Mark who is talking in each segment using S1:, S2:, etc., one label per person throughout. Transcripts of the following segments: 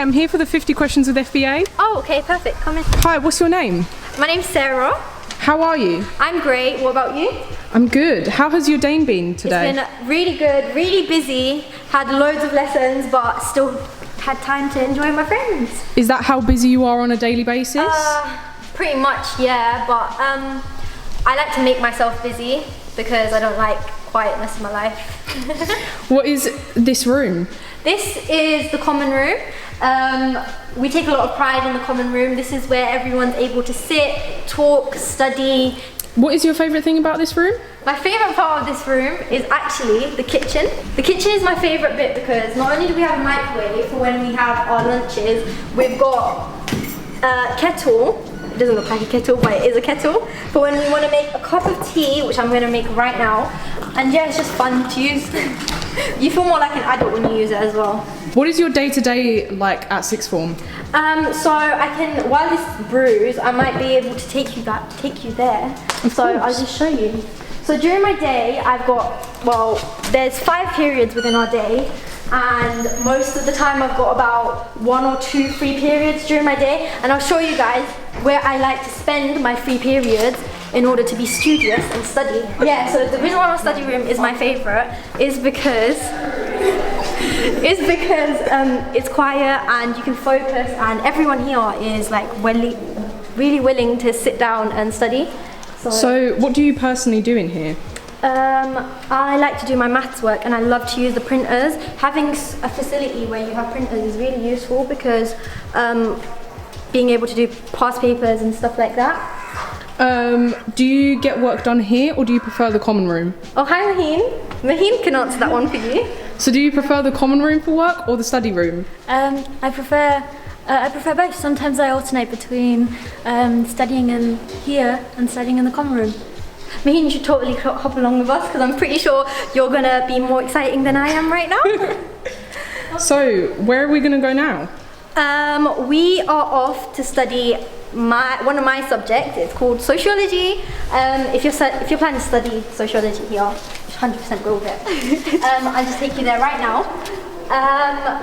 S1: I'm here for the 50 questions with FBA.
S2: Oh, okay, perfect. Come in.
S1: Hi, what's your name?
S2: My name's Sarah.
S1: How are you?
S2: I'm great. What about you?
S1: I'm good. How has your day been today?
S2: It's been really good, really busy, had loads of lessons, but still had time to enjoy my friends.
S1: Is that how busy you are on a daily basis?
S2: Pretty much, yeah, but I like to make myself busy because I don't like quietness in my life.
S1: What is this room?
S2: This is the common room. We take a lot of pride in the common room. This is where everyone's able to sit, talk, study.
S1: What is your favourite thing about this room?
S2: My favourite part of this room is actually the kitchen. The kitchen is my favourite bit because not only do we have a microwave for when we have our lunches, we've got a kettle. It doesn't look like a kettle, but it is a kettle for when we want to make a cup of tea, which I'm going to make right now. And yeah, it's just fun to use. You feel more like an adult when you use it as well.
S1: What is your day-to-day like at Sixth Form?
S2: So I can, while this brews, I might be able to take you there. So I'll just show you. So during my day, I've got, well, there's 5 periods within our day. And most of the time I've got about 1 or 2 free periods during my day, and I'll show you guys where I like to spend my free periods in order to be studious and study. Yeah, so the reason why my study room is my favourite is because it's quiet and you can focus, and everyone here is like really willing to sit down and study.
S1: So what do you personally do in here?
S2: I like to do my maths work and I love to use the printers. Having a facility where you have printers is really useful because being able to do past papers and stuff like that.
S1: Do you get work done here or do you prefer the common room?
S2: Oh, hi Maheen. Maheen can answer that one for you.
S1: So do you prefer the common room for work or the study room?
S3: I prefer both. Sometimes I alternate between studying in here and studying in the common room.
S2: Maheen, you should totally hop along with us because I'm pretty sure you're going to be more exciting than I am right now.
S1: So, where are we going to go now?
S2: We are off to study one of my subjects. It's called sociology. If you're planning to study sociology here, 100% go with it. I'll just take you there right now.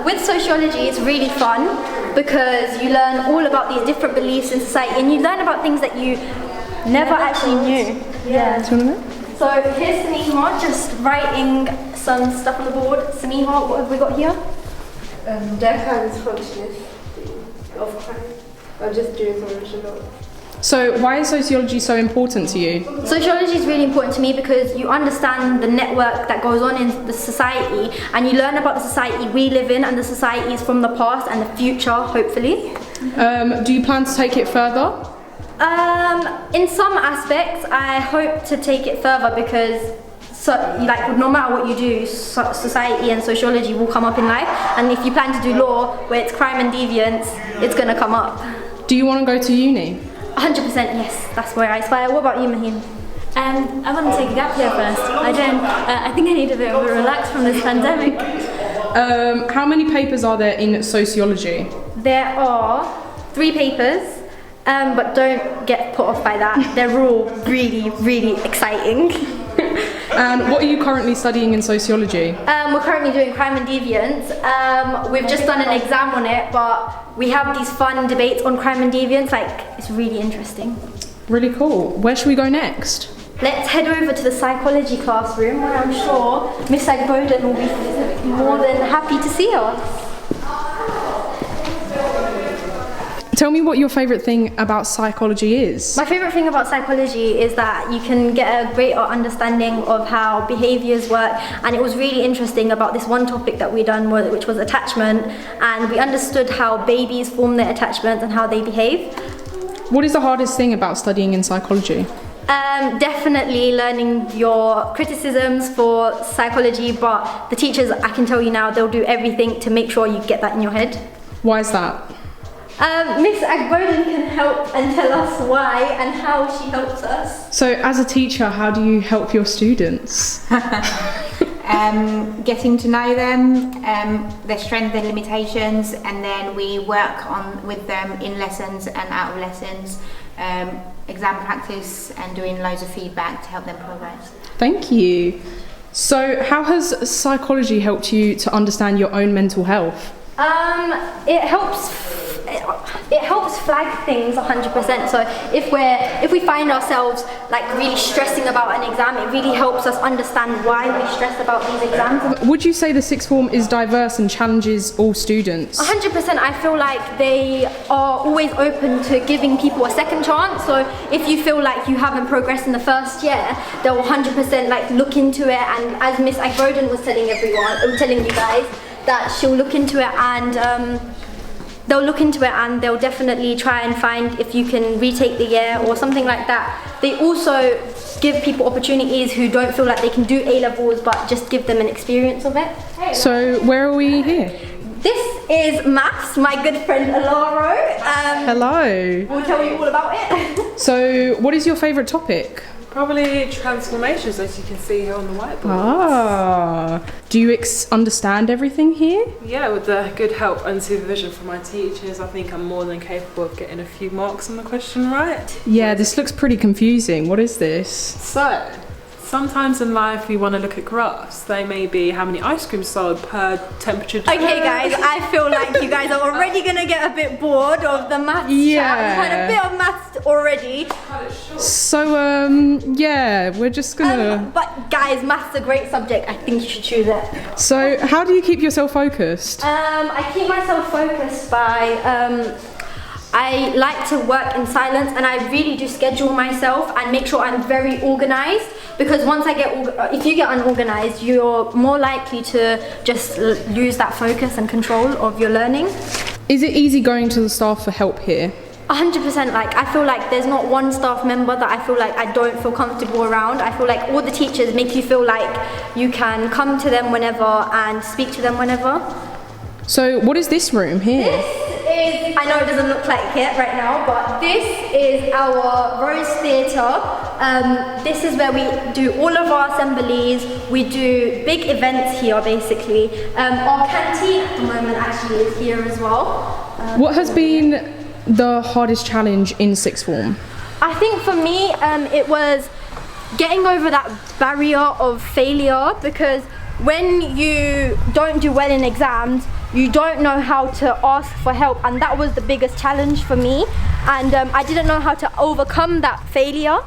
S2: With sociology, it's really fun because you learn all about these different beliefs in society and you learn about things that you never actually knew. Yeah.
S1: Do you want to know?
S2: So here's Samiha just writing some stuff on the board. Samiha, what have we got here?
S4: Deckhands functionist of crime. I'm just doing some original.
S1: So why is sociology so important to you?
S2: Sociology is really important to me because you understand the network that goes on in the society and you learn about the society we live in and the societies from the past and the future, hopefully.
S1: Do you plan to take it further?
S2: In some aspects, I hope to take it further because no matter what you do, society and sociology will come up in life, and if you plan to do law, where it's crime and deviance, it's going to come up.
S1: Do you want to go to uni?
S2: 100% yes, that's where I aspire. What about you, Maheen?
S3: I want to take a gap year first. I think I need a bit of a relax from this pandemic.
S1: How many papers are there in sociology?
S2: There are 3 papers. But don't get put off by that. They're all really, really exciting.
S1: And what are you currently studying in sociology?
S2: We're currently doing crime and deviance. We've just done an exam on it, but we have these fun debates on crime and deviance. It's really interesting.
S1: Really cool. Where should we go next?
S2: Let's head over to the psychology classroom where I'm sure Miss Agboden will be more than happy to see us.
S1: Tell me what your favourite thing about psychology is.
S2: My favourite thing about psychology is that you can get a greater understanding of how behaviours work, and it was really interesting about this one topic that we done, which was attachment, and we understood how babies form their attachments and how they behave.
S1: What is the hardest thing about studying in psychology?
S2: Definitely learning your criticisms for psychology, but the teachers, I can tell you now, they'll do everything to make sure you get that in your head.
S1: Why is that?
S2: Miss Agboden can help and tell us why and how she helps us.
S1: So as a teacher, how do you help your students?
S5: Getting to know them, their strengths and limitations, and then we work with them in lessons and out of lessons, exam practice and doing loads of feedback to help them progress.
S1: Thank you. So how has psychology helped you to understand your own mental health?
S2: It helps flag things 100%. So if we find ourselves like really stressing about an exam, it really helps us understand why we stress about these exams.
S1: Would you say the sixth form is diverse and challenges all students?
S2: 100%. I feel like they are always open to giving people a second chance. So if you feel like you haven't progressed in the first year, they'll 100% like look into it. And as Miss Agboden was telling you guys, that she'll look into it and they'll definitely try and find if you can retake the year or something like that. They also give people opportunities who don't feel like they can do A-levels, but just give them an experience of it.
S1: So where are we here?
S2: This is maths, my good friend Alaro.
S1: Hello.
S2: We'll tell you all about it.
S1: So what is your favourite topic?
S6: Probably transformations, as you can see here on the whiteboard.
S1: Ah, do you understand everything here?
S6: Yeah, with the good help and supervision from my teachers, I think I'm more than capable of getting a few marks on the question right.
S1: Yeah, this looks pretty confusing. What is this?
S6: So, sometimes in life we want to look at graphs. They may be how many ice creams sold per temperature.
S2: Okay guys, I feel like you guys are already going to get a bit bored of the maths chat. We've had a bit of maths already.
S1: So, yeah, we're just gonna...
S2: but guys, maths is a great subject. I think you should choose it.
S1: So, how do you keep yourself focused?
S2: I keep myself focused by... I like to work in silence, and I really do schedule myself and make sure I'm very organised, because once I if you get unorganised, you're more likely to just lose that focus and control of your learning.
S1: Is it easy going to the staff for help here?
S2: 100%. Like, I feel like there's not one staff member that I feel like I don't feel comfortable around. I feel like all the teachers make you feel like you can come to them whenever and speak to them whenever.
S1: So what is this room here?
S2: This is, I know it doesn't look like it right now, but this is our Rose Theatre. This is where we do all of our assemblies. We do big events here, basically. Our canteen at the moment actually is here as well.
S1: What has been the hardest challenge in sixth form?
S2: I think for me, it was getting over that barrier of failure, because when you don't do well in exams, you don't know how to ask for help, and that was the biggest challenge for me, and I didn't know how to overcome that failure.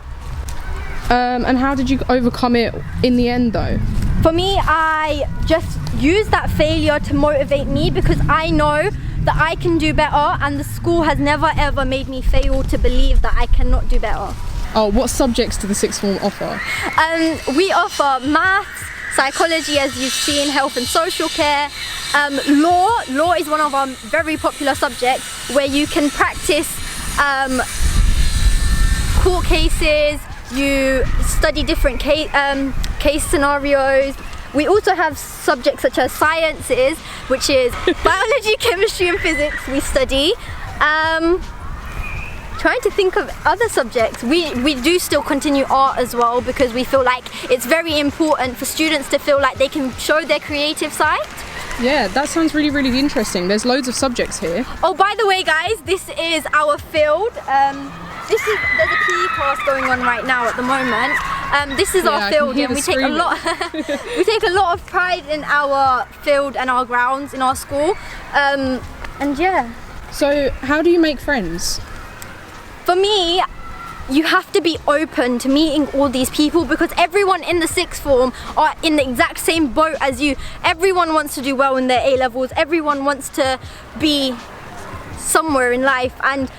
S1: And how did you overcome it in the end though?
S2: For me, I just used that failure to motivate me, because I know that I can do better, and the school has never ever made me fail to believe that I cannot do better.
S1: Oh, what subjects do the sixth form offer?
S2: We offer maths, psychology, as you've seen, health and social care, law is one of our very popular subjects, where you can practice court cases, you study different case scenarios. We also have subjects such as sciences, which is biology, chemistry and physics we study. Trying to think of other subjects. We do still continue art as well, because we feel like it's very important for students to feel like they can show their creative side.
S1: Yeah, that sounds really, really interesting. There's loads of subjects here.
S2: Oh, by the way guys, this is our field. There's a PE class going on right now at the moment. This is our field, and we take a lot of pride in our field and our grounds in our school. And yeah.
S1: So how do you make friends?
S2: For me, you have to be open to meeting all these people, because everyone in the sixth form are in the exact same boat as you. Everyone wants to do well in their A-levels. Everyone wants to be somewhere in life, and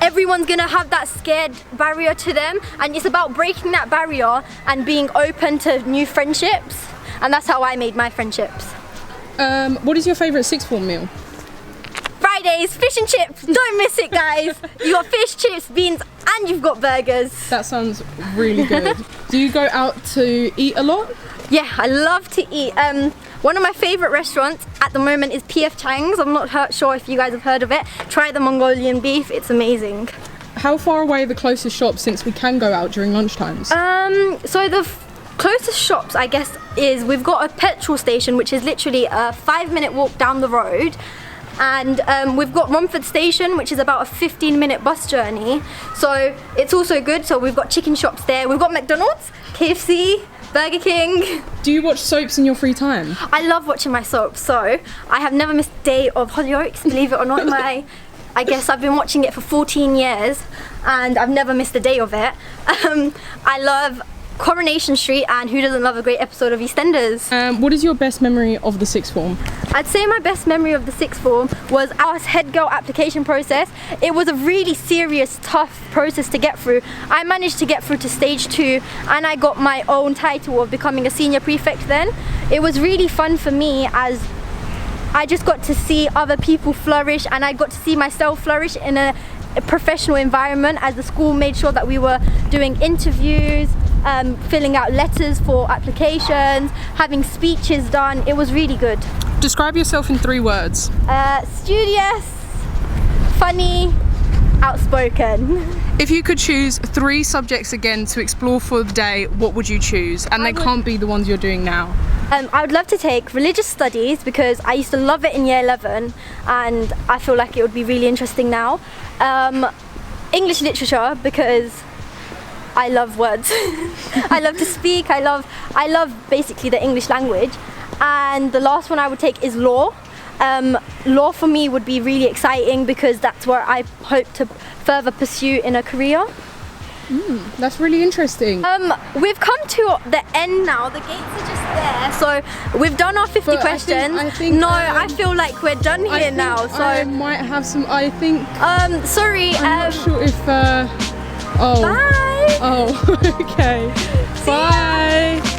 S2: everyone's gonna have that scared barrier to them, and it's about breaking that barrier and being open to new friendships, and that's how I made my friendships.
S1: What is your favourite sixth form meal?
S2: Fridays, fish and chips. Don't miss it, guys. You got fish, chips, beans, and you've got burgers.
S1: That sounds really good. Do you go out to eat a lot?
S2: Yeah, I love to eat. One of my favourite restaurants at the moment is PF Chang's. I'm not sure if you guys have heard of it. Try the Mongolian beef, it's amazing.
S1: How far away are the closest shops, since we can go out during lunchtimes?
S2: So the closest shops, I guess, is we've got a petrol station, which is literally a 5-minute walk down the road. and we've got Romford Station, which is about a 15-minute bus journey, so it's also good. So we've got chicken shops there, we've got McDonald's, KFC, Burger King.
S1: Do you watch soaps in your free time?
S2: I love watching my soaps, so I have never missed a day of Hollyoaks, believe it or not. I guess I've been watching it for 14 years and I've never missed a day of it. I love Coronation Street, and who doesn't love a great episode of EastEnders?
S1: What is your best memory of the sixth form?
S2: I'd say my best memory of the sixth form was our head girl application process. It was a really serious, tough process to get through. I managed to get through to stage 2 and I got my own title of becoming a senior prefect then. It was really fun for me as I just got to see other people flourish, and I got to see myself flourish in a professional environment, as the school made sure that we were doing interviews, filling out letters for applications, having speeches done. It was really good.
S1: Describe yourself in 3 words.
S2: Studious, funny, outspoken.
S1: If you could choose 3 subjects again to explore for the day, what would you choose? And they can't be the ones you're doing now.
S2: I would love to take religious studies because I used to love it in year 11 and I feel like it would be really interesting now. English literature because I love words. I love to speak, I love basically the English language. And the last one I would take is law. Law for me would be really exciting because that's where I hope to further pursue in a career.
S1: That's really interesting.
S2: We've come to the end now. The gates are just there. So we've done our 50 questions.
S1: I think
S2: I feel like we're done here now. So
S1: I might have some. I think.
S2: Sorry.
S1: I'm not sure if.
S2: Bye.
S1: Oh. Okay. Bye.